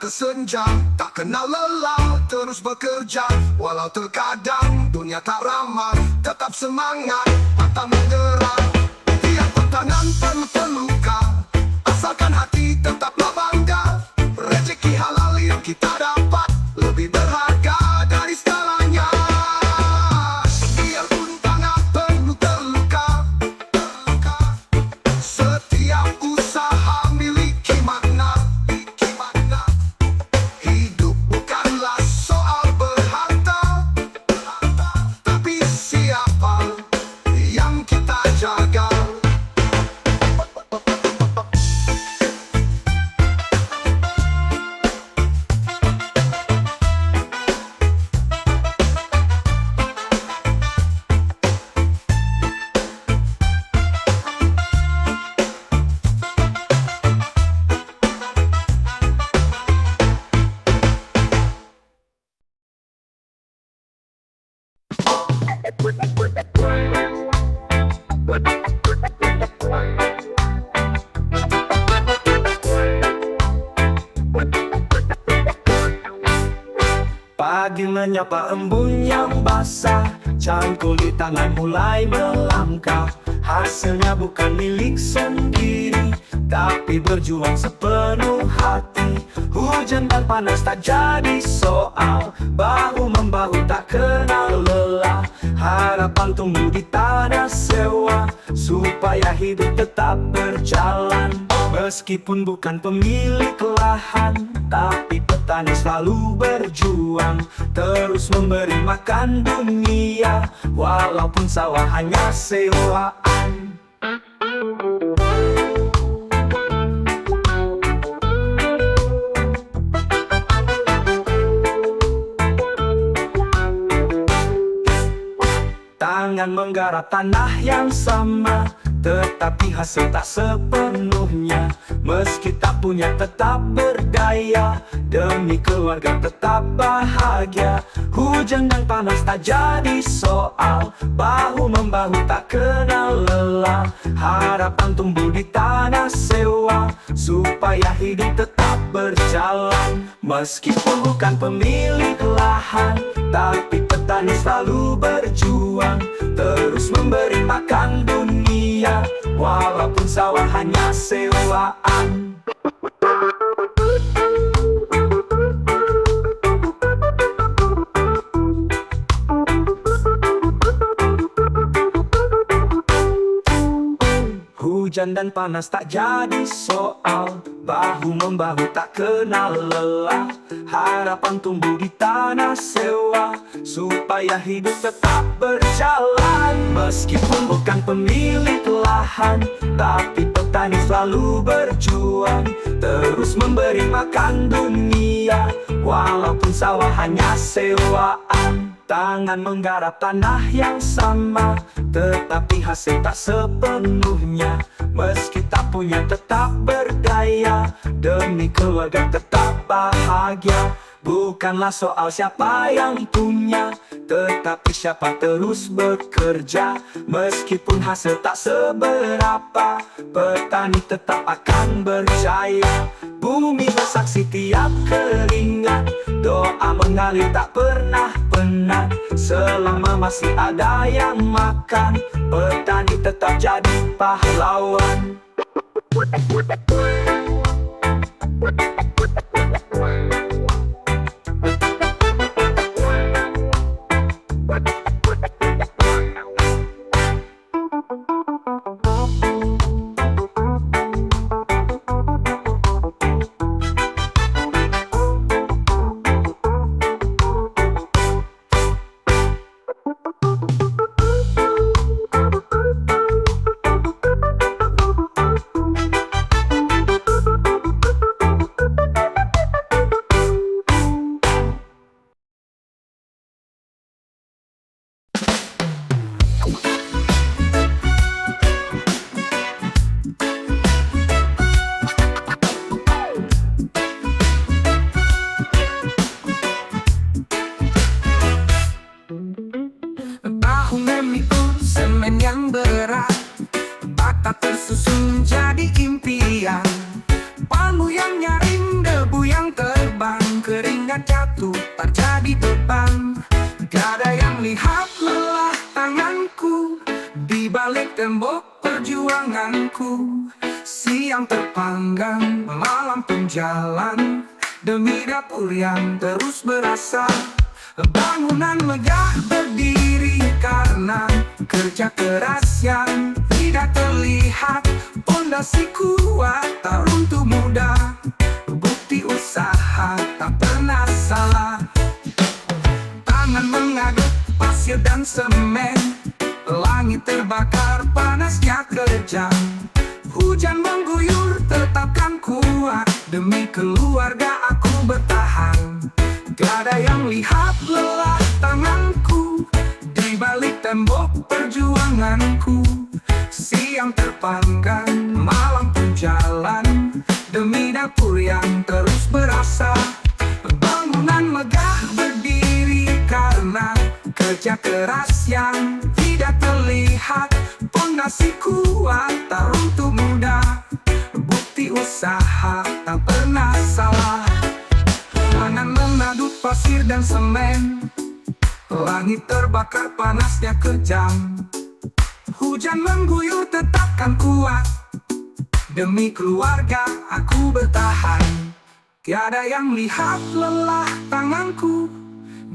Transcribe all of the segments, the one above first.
ke senja, tak kenal lelah, terus bekerja. Walau terkadang dunia tak ramah, tetap semangat, pantang menyerah. Tiap tantangan penuh terluka, asalkan hati tetaplah bangga. Rezeki halal yang kita dapat lebih berharga dari segalanya. Biarpun tangan penuh terluka, setiap usaha miliki makna. Hidup bukanlah soal berharta, tapi siapa yang kita jaga. Pagi menyapa embun yang basah, cangkul di tangan mulai melangkah. Hasilnya bukan milik sendiri, tapi berjuang sepenuh hati. Hujan dan panas tak jadi soal, bahu-membahu tak kenal lelah. Harapan tumbuh di tanah sewa, supaya hidup tetap berjalan. Meskipun bukan pemilik lahan, tapi petani selalu berjuang, terus memberi makan dunia, walaupun sawah hanya sewaan. Tangan menggarap tanah yang sama, tetapi hasil tak sepenuhnya. Meski tak punya tetap berdaya, demi keluarga tetap bahagia. Hujan dan panas tak jadi soal, bahu-membahu tak kenal lelah. Harapan tumbuh di tanah sewa, supaya hidup tetap berjalan. Meskipun bukan pemilik lahan, tapi petani selalu berjuang, terus memberi makan dunia, walaupun sawah hanya sewaan. Hujan dan panas tak jadi soal, bahu-membahu tak kenal lelah. Harapan tumbuh di tanah sewa, supaya hidup tetap berjalan. Meskipun bukan pemilik lahan, tapi petani selalu berjuang, terus memberi makan dunia, walaupun sawah hanya sewaan. Tangan menggarap tanah yang sama, tetapi hasil tak sepenuhnya. Meski tak punya tetap berdaya, demi keluarga tetap bahagia. Bukanlah soal siapa yang punya, tetapi siapa terus bekerja. Meskipun hasil tak seberapa, petani tetap akan berjaya. Bumi bersaksi tiap keringat, doa mengalir tak pernah penat. Selama masih ada yang makan, petani tetap jadi pahlawan. Tiada yang lihat lelah tanganku di balik tembok perjuanganku. Siang terpanggang, malam pun jalan demi dapur yang terus berasa. Bangunan megah berdiri karena kerja keras yang tidak terlihat. Pondasi kuat tak runtuh mudah, bukti usaha tak pernah salah. Tangan mengaduk pasir dan semen, langit terbakar panasnya kejam. Hujan mengguyur tetapkan kuat, demi keluarga aku bertahan. Tiada yang lihat lelah tanganku di balik tembok perjuanganku. Siang terpanggang, malam pun jalan demi dapur yang terus berasa. Bangunan megah berdiri karena kerja keras yang tidak terlihat. Pondasi kuat tak runtuh mudah, bukti usaha tak pernah salah. Tangan mengaduk pasir dan semen, langit terbakar panasnya kejam. Hujan mengguyur tetapkan kuat, demi keluarga aku bertahan. Tiada yang lihat lelah tanganku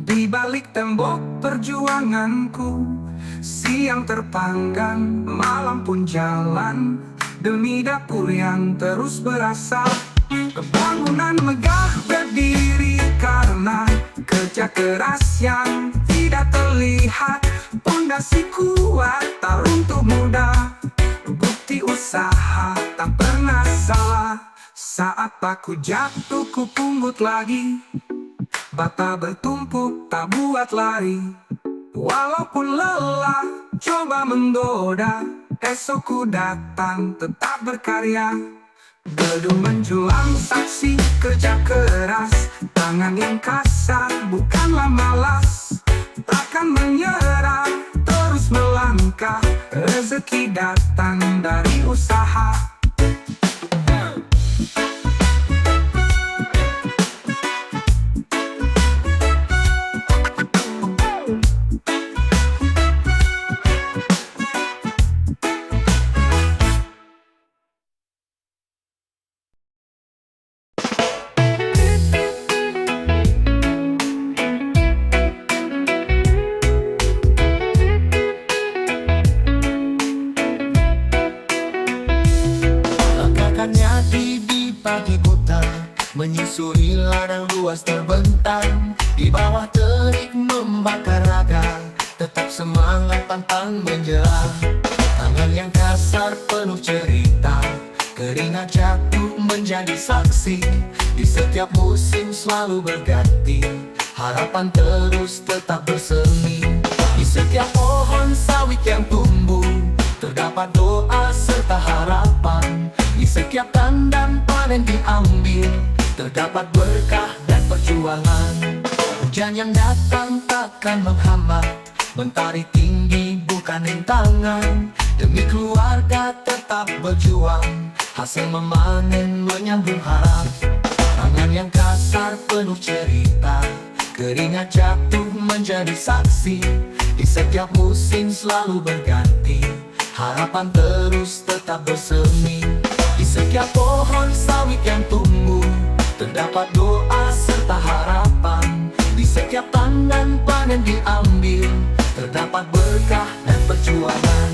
di balik tembok perjuanganku. Siang terpanggang, malam pun jalan demi dapur yang terus berasa. Bangunan megah berdiri karena kerja keras yang tidak terlihat. Pondasi kuat tak runtuh mudah, bukti usaha tak pernah salah. Saat aku jatuh ku pungut lagi, bata bertumpuk tak buat lari. Walaupun lelah coba menggoda, esok ku datang tetap berkarya. Gedung menjulang saksi kerja keras, tangan yang kasar bukanlah malas. Takkan menyerah, terus melangkah, rezeki datang dari usaha. Di pagi buta, menyusuri ladang luas terbentang. Di bawah terik membakar raga, tetap semangat pantang menyerah. Tangan yang kasar penuh cerita, keringat jatuh menjadi saksi. Di setiap musim selalu berganti, harapan terus tetap bersemi. Di setiap pohon sawit yang tumbuh, terdapat doa serta harapan. Di setiap tandan panen diambil, terdapat berkah dan perjuangan. Hujan yang datang takkan menghambat, mentari tinggi bukan rintangan. Demi keluarga tetap berjuang, hasil memanen menyambung harap. Tangan yang kasar penuh cerita, keringat jatuh menjadi saksi. Di setiap musim selalu berganti, harapan terus tetap bersemi. Di setiap pohon sawit yang tumbuh, terdapat doa serta harapan. Di setiap tandan panen diambil, terdapat berkah dan perjuangan.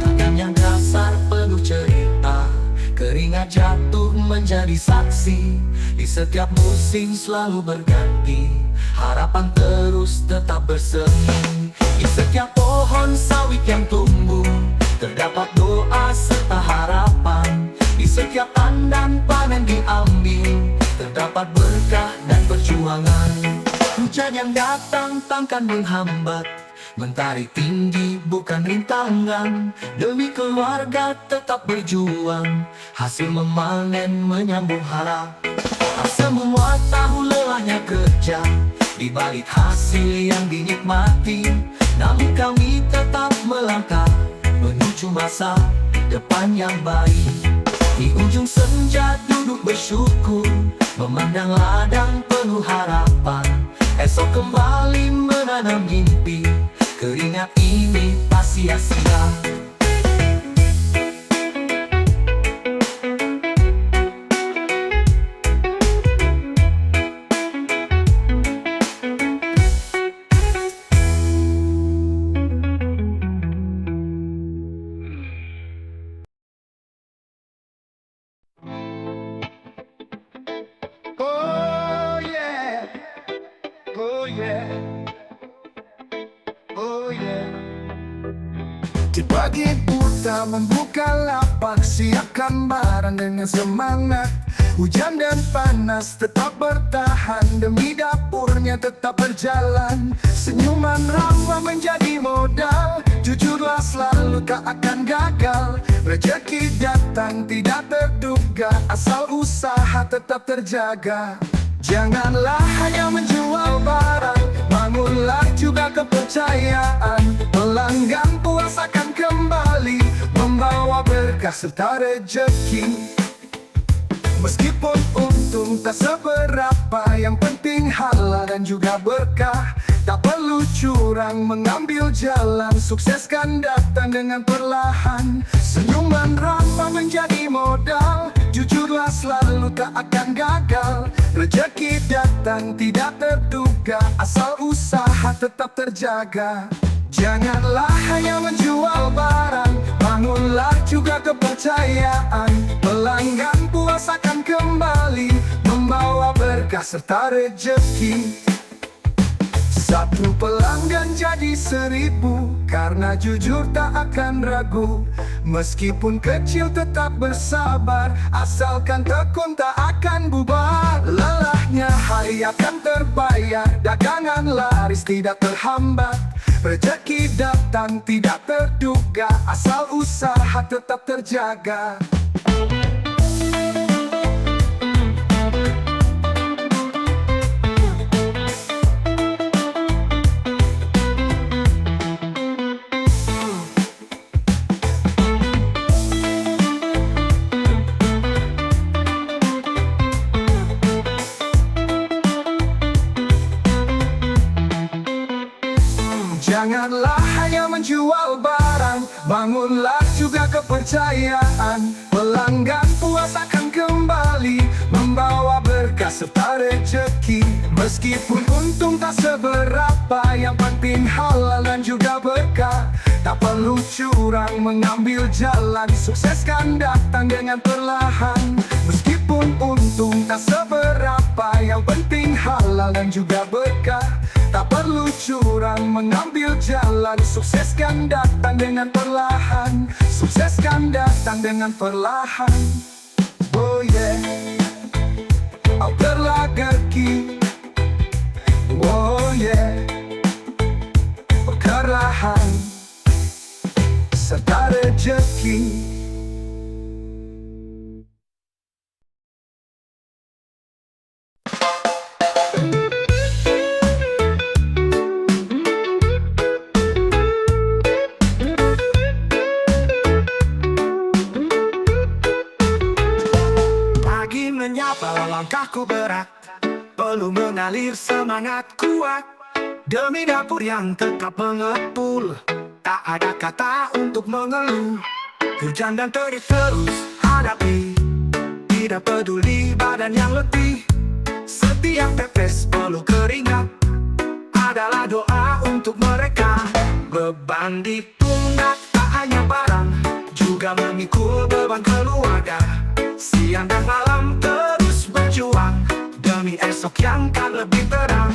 Tangan yang kasar penuh cerita, keringat jatuh menjadi saksi. Di setiap musim selalu berganti, harapan terus tetap bersemi. Di setiap pohon sawit yang tumbuh, terdapat doa serta harapan. Di setiap tandan panen diambil, terdapat berkah dan perjuangan. Hujan yang datang takkan menghambat, mentari tinggi bukan rintangan. Demi keluarga tetap berjuang, hasil memanen menyambung harap. Semua tahu lelahnya kerja, di balik hasil yang dinikmati. Namun kami tetap melangkah menuju masa depan yang baik. Di ujung ujung senja duduk bersyukur, memandang ladang penuh harapan. Esok kembali menanam mimpi, keringat ini tak sia-sia. Oh yeah, oh yeah, oh yeah. Di pagi buta membuka lapak, siapkan barang dengan semangat. Hujan dan panas tetap bertahan, demi dapurnya tetap berjalan. Senyuman ramah menjadi modal, jujurlah selalu tak akan gagal. Rezeki datang tidak terduga, asal usaha tetap terjaga. Janganlah hanya menjual barang, bangunlah juga kepercayaan. Pelanggan puas akan kembali, membawa berkah serta rezeki. Meskipun untung tak seberapa, yang penting halal dan juga berkah. Tak perlu curang mengambil jalan, sukses kan datang dengan perlahan. Senyuman ramah menjadi modal, jujurlah selalu tak akan gagal. Rezeki datang tidak terduga, asal usaha tetap terjaga. Janganlah hanya menjual barang, bangunlah juga kepercayaan. Pelanggan puas akan kembali, membawa berkah serta rezeki. Satu pelanggan jadi 1000, karena jujur tak akan ragu. Meskipun kecil tetap bersabar, asalkan tekun tak akan bubar. Lelahnya hari akan terbayar, dagangan laris tidak terhambat. Rezeki datang tidak terduga, asal usaha tetap terjaga. Janganlah hanya menjual barang, bangunlah juga kepercayaan. Pelanggan puas akan kembali, membawa berkah serta rezeki. Meskipun untung tak seberapa, yang penting halal dan juga berkah. Tak perlu curang mengambil jalan, sukses kan datang dengan perlahan. Meskipun untung tak seberapa, yang penting halal dan juga berkah. Tak perlu curang mengambil jalan, sukses kan datang dengan perlahan. Sukses kan datang dengan perlahan. Oh yeah, oh berlagaki. Oh yeah, perlahan serta rezeki. Menyapa langkahku berat, perlu mengalir semangat kuat. Demi dapur yang tetap mengepul, tak ada kata untuk mengeluh. Hujan dan terik terus hadapi, tidak peduli badan yang letih. Setiap tetes perlu keringat, adalah doa untuk mereka. Beban di pundak tak hanya barang, juga memikul beban keluarga. Siang dan malam terus berjuang, demi esok yang kan lebih terang.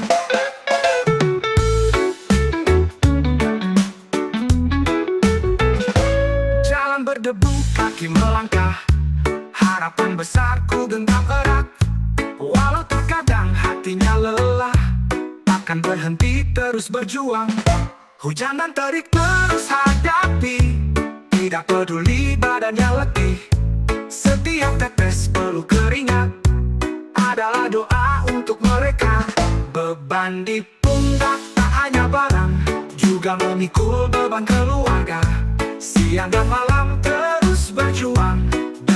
Jalan berdebu, kaki melangkah, harapan besarku genggam erat. Walau terkadang hatinya lelah, takkan berhenti terus berjuang. Hujan dan terik terus hadapi, tidak peduli badan yang letih. Setiap tetes perlu keringat, adalah doa untuk mereka. Beban di pundak tak hanya barang, juga memikul beban keluarga. Siang dan malam terus berjuang,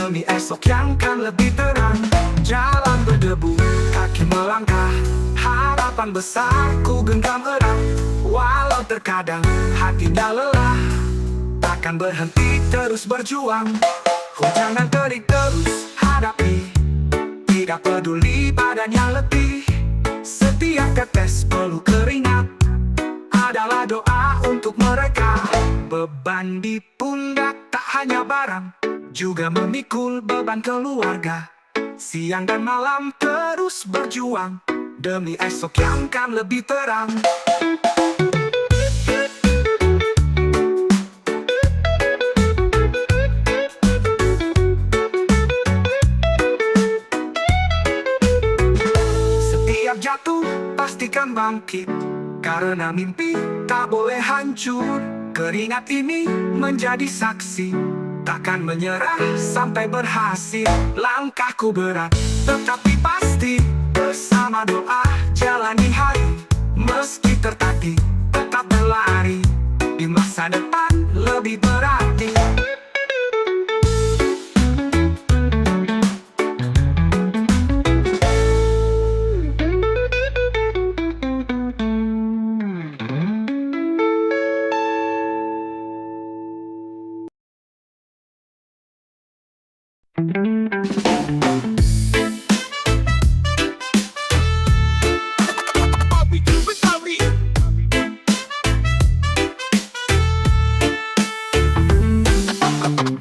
demi esok yang kan lebih terang. Jalan berdebu, kaki melangkah, harapan besar ku genggam erat. Walau terkadang hati dah lelah, takkan berhenti terus berjuang. Hujan dan terik terus hadapi, tidak peduli badannya letih. Setiap tetes peluh keringat adalah doa untuk mereka. Beban di pundak tak hanya barang, juga memikul beban keluarga. Siang dan malam terus berjuang, demi esok yang kan lebih terang. Setiap jatuh pastikan bangkit, karena mimpi tak boleh hancur. Keringat ini menjadi saksi, takkan menyerah sampai berhasil. Langkahku berat tetapi pasti, bersama doa jalani hari. Meski tertatih tetap berlari, di masa depan lebih berarti.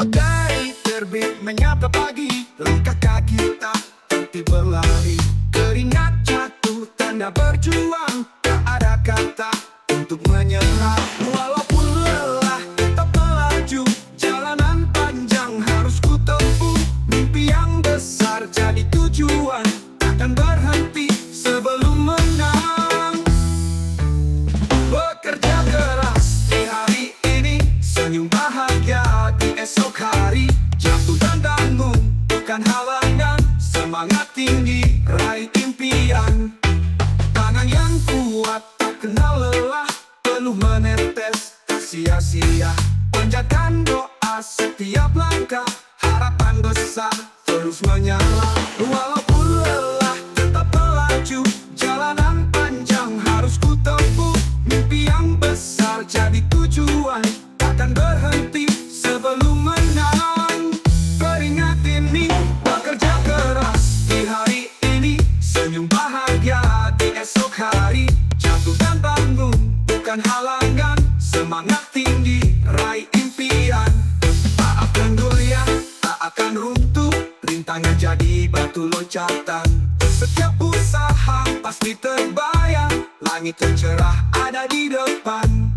Dari terbit menyapa pagi, langkah kaki tak henti berlari. Keringat jatuh tanda berjuang, tak ada kata untuk menyerah. Walaupun lelah tetap melaju, jalanan panjang harus ku tempuh. Mimpi yang besar jadi tujuan, takkan berhenti sebelum menang. Bekerja keras di hari ini, senyum bahagia di esok hari. Jatuh dan bangun bukan halangan, semangat tinggi raih impian. Tangan yang kuat tak kenal lelah, penuh menetes tak sia-sia. Panjatkan doa setiap langkah, harapan besar terus menyala. Walaupun lelah tetap melaju, jalanan panjang harus ku tempuh. Mimpi yang besar jadi tujuan, takkan berhenti sebelum menang. Keringat ini bekerja keras di hari ini, senyum bahagia di esok hari. Jatuh dan bangun bukan halangan, semangat tinggi raih impian. Tak akan goyah, tak akan runtuh, rintangan jadi batu loncatan. Setiap usaha pasti terbayar, langit yang cerah ada di depan.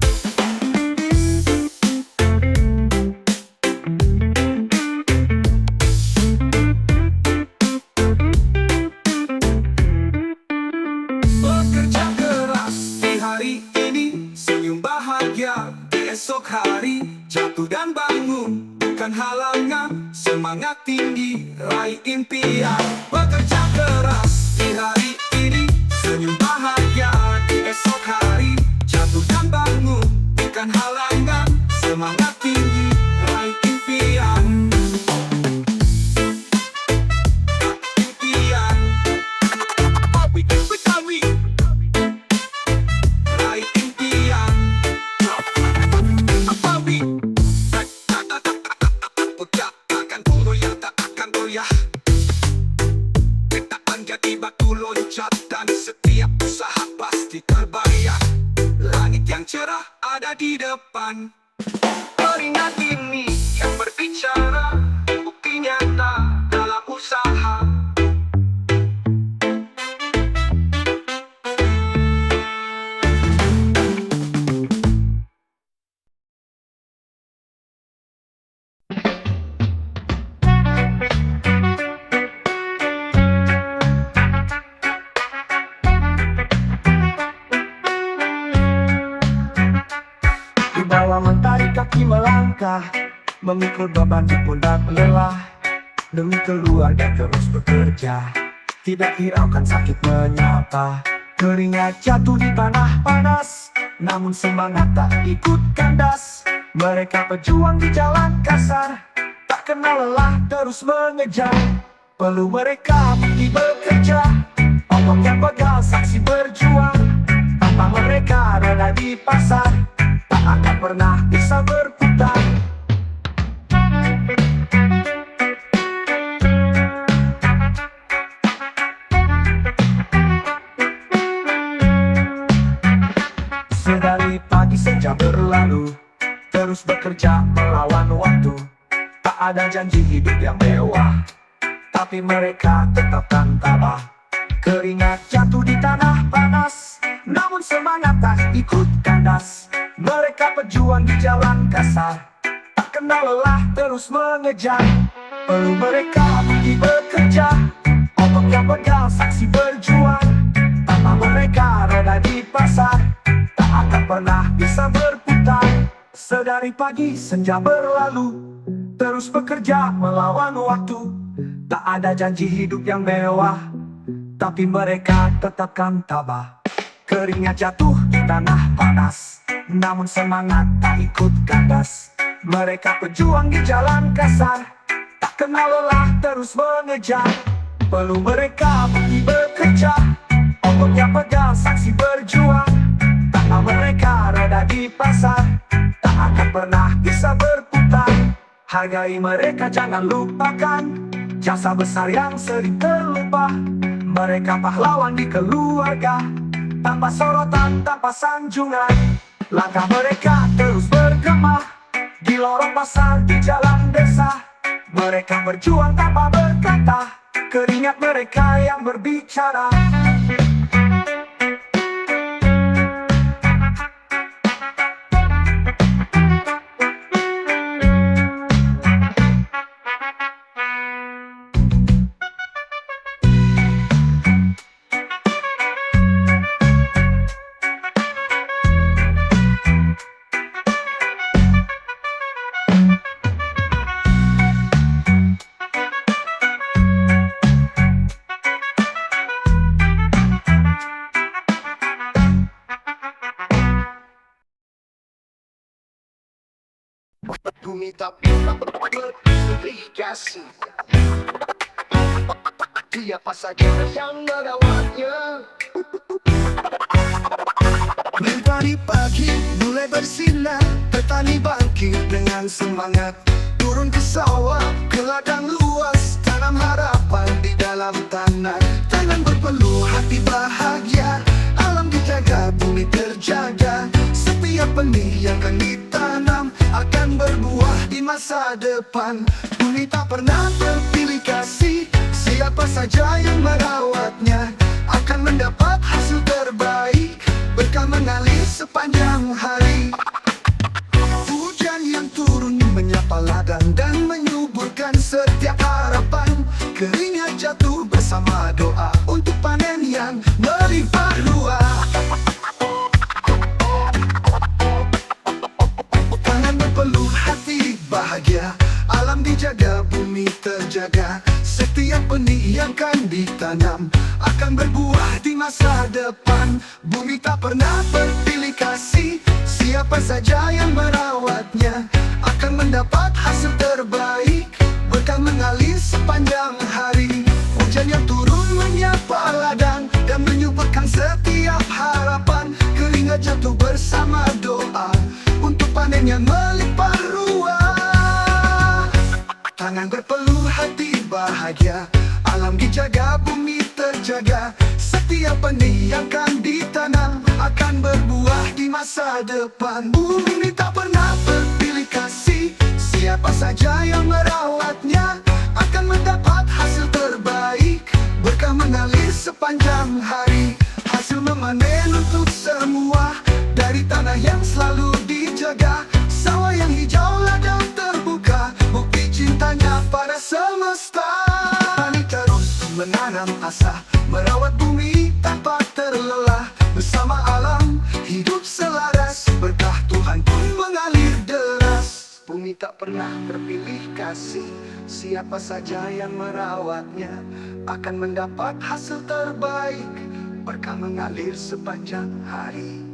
Bekerja keras di hari ini, senyum bahagia di esok hari. Jatuh dan bangun bukan halangan, semangat tinggi raih impian. Bekerja keras di hari ini, senyum bahagia di esok hari. Jatuh dan bangun bukan halangan, semangat tinggi raih impian. Impian. Raih impian. Tak akan goyah, tak akan goyah. Rintangan jadi batu loncatan, setiap usaha pasti terbayar. Langit yang cerah ada di depan. Keringat ini yang berbicara, bukti nyata dalam usaha. Di bawah mentari kaki melangkah, memikul beban di pundak lelah. Demi keluarga terus bekerja, tidak hiraukan sakit menyapa. Keringat jatuh di tanah panas, namun semangat tak ikut kandas. Mereka pejuang di jalan kasar, tak tak kenal lelah terus mengejar. Perlu mereka pergi bekerja, ombak yang pegal saksi berjuang. Tanpa mereka roda di pasar tak akan pernah bisa berputar. Sedari pagi senja berlalu, terus bekerja melawan waktu. Tak ada janji hidup yang mewah, tapi mereka tetapkan tabah. Keringat jatuh di tanah panas, namun semangat tak ikut kandas. Mereka pejuang di jalan kasar, tak kenal lelah terus mengejar. Perlu mereka pergi bekerja, ombak yang pegal saksi berjuang. Tanpa mereka roda di pasar tak akan pernah bisa berputar. Sedari pagi senja berlalu, terus bekerja melawan waktu. Tak ada janji hidup yang mewah, tapi mereka tetapkan tabah. Keringat jatuh di tanah panas, namun semangat tak ikut kandas. Mereka pejuang di jalan kasar, tak kenal lelah terus mengejar. Perlu mereka pergi bekerja, ombak yang pegal saksi berjuang. Tanpa mereka roda di pasar tak akan pernah bisa berputar. Hargai mereka, jangan lupakan jasa besar yang sering terlupa. Mereka pahlawan di keluarga, tanpa sorotan, tanpa sanjungan. Langkah mereka terus bergema di lorong pasar, di jalan desa. Mereka berjuang tanpa berkata, keringat mereka yang berbicara. Bumi tak pernah berduplikasi. Siapa saja yang merawatnya. Dari pagi mulai bersinar, petani bangkit dengan semangat. Turun ke sawah, ke ladang luas, tanam harapan di dalam tanah. Tangan berpeluh, hati bahagia, alam dijaga, bumi terjaga. Setiap benih yang akan ditanam akan berbuah di masa depan. Bumi tak pernah berpilih kasih, siapa saja yang merawatnya akan mendapat hasil terbaik. Berkah mengalir sepanjang hari. Hujan yang turun menyapa ladang dan menyuburkan setiap harapan. Keringat jatuh bersama doa untuk panen yang melimpah ruah. Tangan berpeluh, hati bahagia, alam dijaga, bumi terjaga. Setiap benih yang akan ditanam akan berbuah di masa depan. Bumi tak pernah berpilih kasih, siapa saja yang merawatnya akan mendapat hasil terbaik. Berkah mengalir sepanjang hari. Hujan yang turun menyapa ladang dan menyuburkan setiap harapan. Keringat jatuh bersama doa untuk panen yang melimpah ruah. Tangan berpeluh, hati bahagia, alam dijaga, bumi terjaga. Setiap benih yang akan ditanam akan berbuah di masa depan. Bumi tak pernah berpilih kasih, siapa saja yang merawatnya akan mendapat hasil terbaik. Berkah mengalir sepanjang hari, hasil memanen untuk semua dari tanah yang selalu dijaga. Sawah yang hijau, ladang terbuka, bukti cintanya pada semesta. Tani terus menanam asa, merawat bumi tanpa terlelah. Bersama alam hidup selaras, berkah Tuhan pun mengalir deras. Bumi tak pernah terpilih kasih, siapa saja yang merawatnya akan mendapat hasil terbaik. Berkah mengalir sepanjang hari.